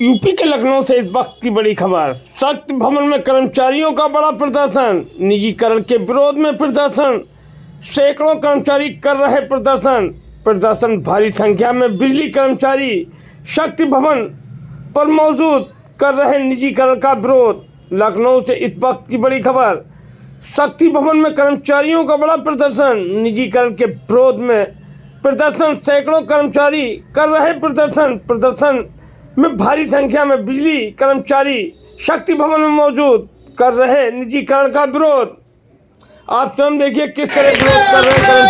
UP के लखनऊ से इस वक्त की बड़ी खबर। शक्ति भवन में कर्मचारियों का बड़ा प्रदर्शन, निजीकरण के विरोध में प्रदर्शन, सैकड़ों कर्मचारी कर रहे प्रदर्शन भारी संख्या में बिजली कर्मचारी शक्ति भवन पर मौजूद कर रहे निजीकरण का विरोध। लखनऊ से इस वक्त की बड़ी खबर। शक्ति भवन में कर्मचारियों का बड़ा प्रदर्शन, निजीकरण के विरोध में प्रदर्शन, सैकड़ों कर्मचारी कर रहे प्रदर्शन में भारी संख्या में बिजली कर्मचारी शक्ति भवन में मौजूद कर रहे निजीकरण का विरोध। आप स्वयं देखिए किस तरह विरोध कर रहे हैं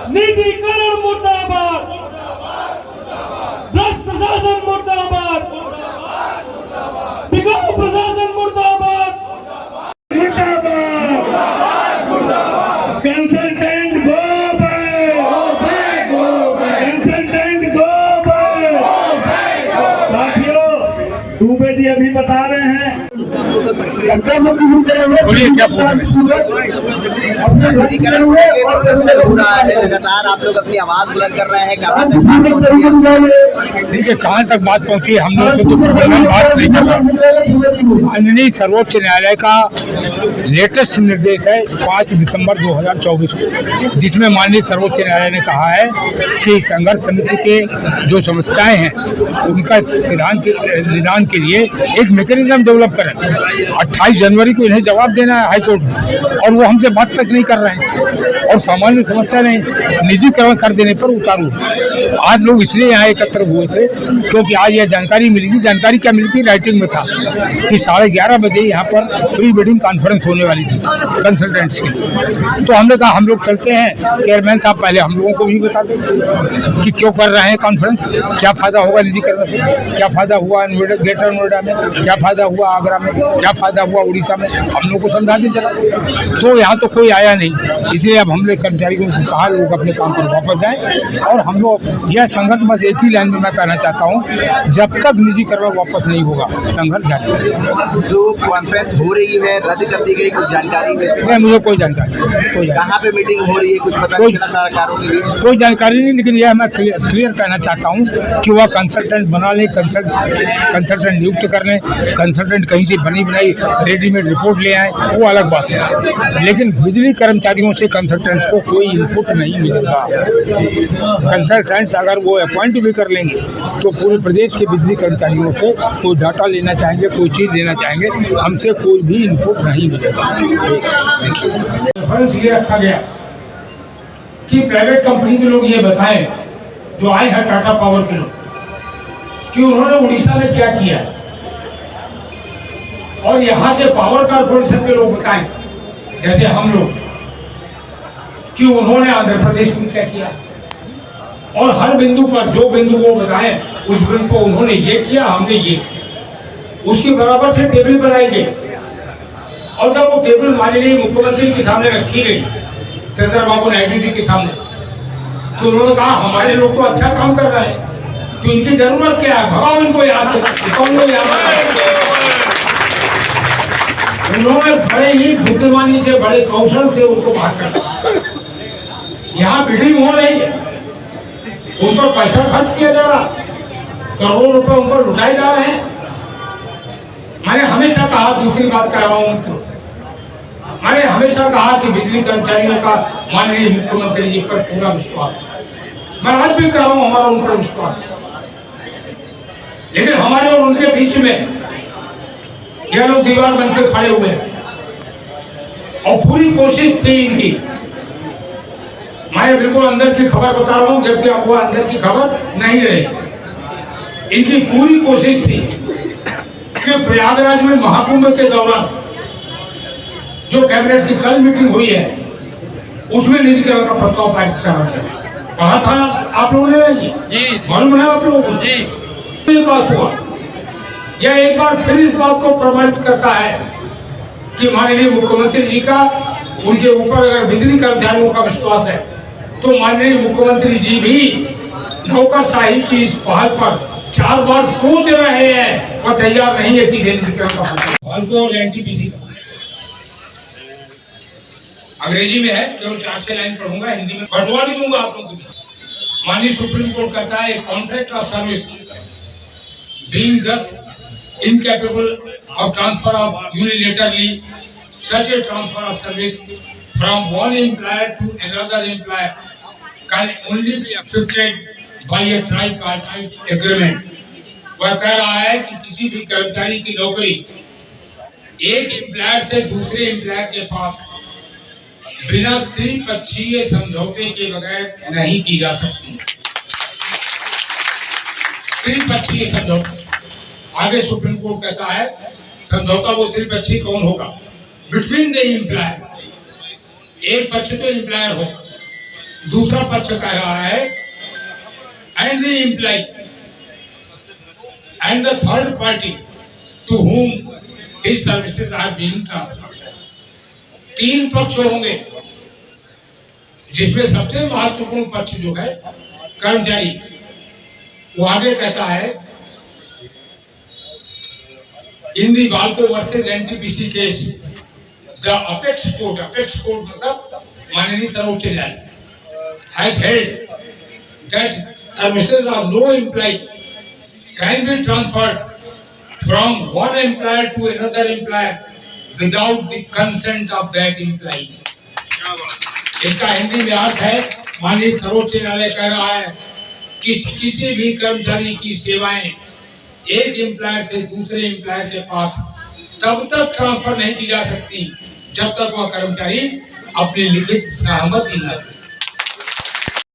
निजीकरण मुर्दाबाद, भ्रष्ट प्रशासन मुर्दाबाद, बिगाऊ प्रशासन मुर्दाबाद, consultant go back, consultant go back. साथियों, दुबे जी अभी बता रहे हैं लगातार आप लोग अपनी आवाज बुलंद कर रहे हैं। देखिए कहाँ तक बात पहुँची, हम लोग तो बात नहीं कर रहे। माननीय सर्वोच्च न्यायालय का लेटेस्ट निर्देश है 5 दिसंबर 2024 को, जिसमें माननीय सर्वोच्च न्यायालय ने कहा है कि संघर्ष समिति के जो समस्याएं हैं उनका निदान के लिए एक मैकेनिज्म डेवलप करें। 28 जनवरी को इन्हें जवाब देना है हाईकोर्ट में, और वो हमसे बात तक नहीं कर रहे हैं। और सामान्य समस्या नहीं, निजीकरण कर देने पर उतारू। आज लोग इसलिए यहाँ एकत्र हुए थे क्योंकि आज यह जानकारी मिली थी। जानकारी क्या मिली थी, राइटिंग में था कि 11:30 बजे यहाँ पर प्री वेडिंग कॉन्फ्रेंस होने वाली थी कंसल्टेंट्स की। तो हमने कहा हम लोग चलते हैं, चेयरमैन साहब पहले हम लोगों को भी बता दें कि क्यों कर रहे हैं कॉन्फ्रेंस, क्या फायदा होगा निजीकरण से, क्या फायदा हुआ ग्रेटर नोएडा में, क्या फायदा हुआ आगरा में, क्या फायदा हुआ उड़ीसा में, हम लोग को समझा दें चला। तो यहाँ तो कोई आया नहीं, इसलिए अब हम लोग कर्मचारियों को कहा लोग अपने काम पर वापस जाएं। और हम लोग यह संघर्ष बस एक ही लाइन में मैं कहना चाहता हूँ, जब तक निजीकरण वापस नहीं होगा संघर्ष जारी रहेगा। जो कॉन्फ्रेंस हो रही है रद्द कर दी गई, कुछ जानकारी नहीं, मुझे कोई जानकारी कहाँ पे मीटिंग हो रही है, कुछ पता नहीं चला सरकारों के लिए, कोई जानकारी नहीं। लेकिन यह मैं क्लियर कहना चाहता हूँ कि वह कंसल्टेंट बना लें, कंसल्टेंट नियुक्त कर लें, कंसल्टेंट कहीं से बनी बनाई रेडीमेड रिपोर्ट ले आए, वो अलग बात है। लेकिन बिजली कर्मचारियों से कंसल्टेंट्स को कोई इनपुट नहीं मिलेगा। कंसल्टेंट्स अगर वो अपॉइंट भी कर लेंगे तो पूरे प्रदेश के बिजली कर्मचारियों से कोई डाटा लेना चाहेंगे, कोई चीज़ लेना चाहेंगे, हमसे कोई भी इनपुट नहीं मिलेगा। रेफरेंस ये रखा गया कि प्राइवेट कंपनी के लोग ये बताएं, जो आए हैं टाटा पावर के लोग, कि उन्होंने उड़ीसा में क्या किया, और यहाँ के पावर कारपोरेशन के लोग बताएं जैसे हम लोग कि उन्होंने आंध्र प्रदेश में क्या किया। और हर बिंदु पर जो बिंदु को बताएं उस बिंदु को उन्होंने ये किया, हमने ये किया, उसके बराबर से टेबल बनाई गई। और जब वो टेबल माननीय मुख्यमंत्री के सामने रखी गई, चंद्रबाबू नायडू जी के सामने, तो उन्होंने कहा हमारे लोग तो अच्छा काम कर रहे हैं, तो इनकी जरूरत क्या है, भगाओ इनको याद। उन्होंने बड़े ही बुद्धिमानी से, बड़े कौशल से उनको बाहर कर। यहाँ बिल्डिंग हो रही है, उन पर पैसा खर्च किया जा रहा, करोड़ों रुपए उन पर लुटाए जा रहे हैं। मैंने हमेशा कहा, दूसरी बात कर रहा हूँ मित्रों, मैंने हमेशा कहा कि बिजली कर्मचारियों का माननीय मुख्यमंत्री जी पर पूरा विश्वास है। मैं आज भी कह रहा हूँ हमारा उन पर विश्वास है। लेकिन हमारे और उनके बीच में ये लोग दीवार बनकर खड़े हुए हैं, और पूरी कोशिश थी इनकी, मैं बिल्कुल अंदर की खबर बता रहा हूं, जबकि आपको अंदर की खबर नहीं रही। इनकी पूरी कोशिश थी कि प्रयागराज में महाकुंभ के दौरान जो कैबिनेट की कल मीटिंग हुई है उसमें निजीकरण का प्रस्ताव पारित करना चाहिए। कहा था आप लोगों ने जी, मालूम है आप लोगों को जी, ये बात हुआ। यह एक बार फिर इस बात को प्रमाणित करता है कि माननीय मुख्यमंत्री जी का उनके ऊपर अगर बिजली कर्मचारियों का विश्वास है तो माननीय मुख्यमंत्री जी भी नौकरशाही की इस पहल पर 4 बार सोच रहे हैं और तैयार नहीं है सीधे और एनटीपीसी का अंग्रेजी में है, केवल 4-6 लाइन पढ़ूंगा, हिंदी में बढ़वा भी दूंगा आप लोगों को। माननीय सुप्रीम कोर्ट कहता है contract of service being thus incapable of transfer of unilaterally such a transfer of service from one employer to another employer can only be effected by a tripartite agreement। वह कह रहा है कि किसी भी कर्मचारी की नौकरी एक एम्प्लॉयर से दूसरे एम्प्लॉयर के पास बिना त्रिपक्षीय समझौते के बगैर नहीं की जा सकती। त्रिपक्षीय समझौता आगे सुप्रीम कोर्ट कहता है समझौता वो त्रिपक्षीय कौन होगा? बिटवीन द एम्प्लॉयर, एक पक्ष तो एम्प्लॉयर होगा, दूसरा पक्ष कह रहा है and the employ and the third party to whom his services are being transferred। 3 पक्ष होंगे जिसमें सबसे महत्वपूर्ण पक्ष जो है कर्मचारी। वो आगे कहता है in the BALCO versus NTPC case the apex court मतलब माननीय सर्वोच्च न्यायालय has held that services of no employ can be transferred from one employer to another employer without the consent of that employee। इसका हिंदी में अर्थ है माननीय सर्वोच्च न्यायालय कह रहा है कि किसी भी कर्मचारी की सेवाएं एक एम्प्लॉयर से दूसरे एम्प्लॉयर के पास तब तक ट्रांसफर नहीं की जा सकती जब तक वह कर्मचारी अपनी लिखित सहमति न दे।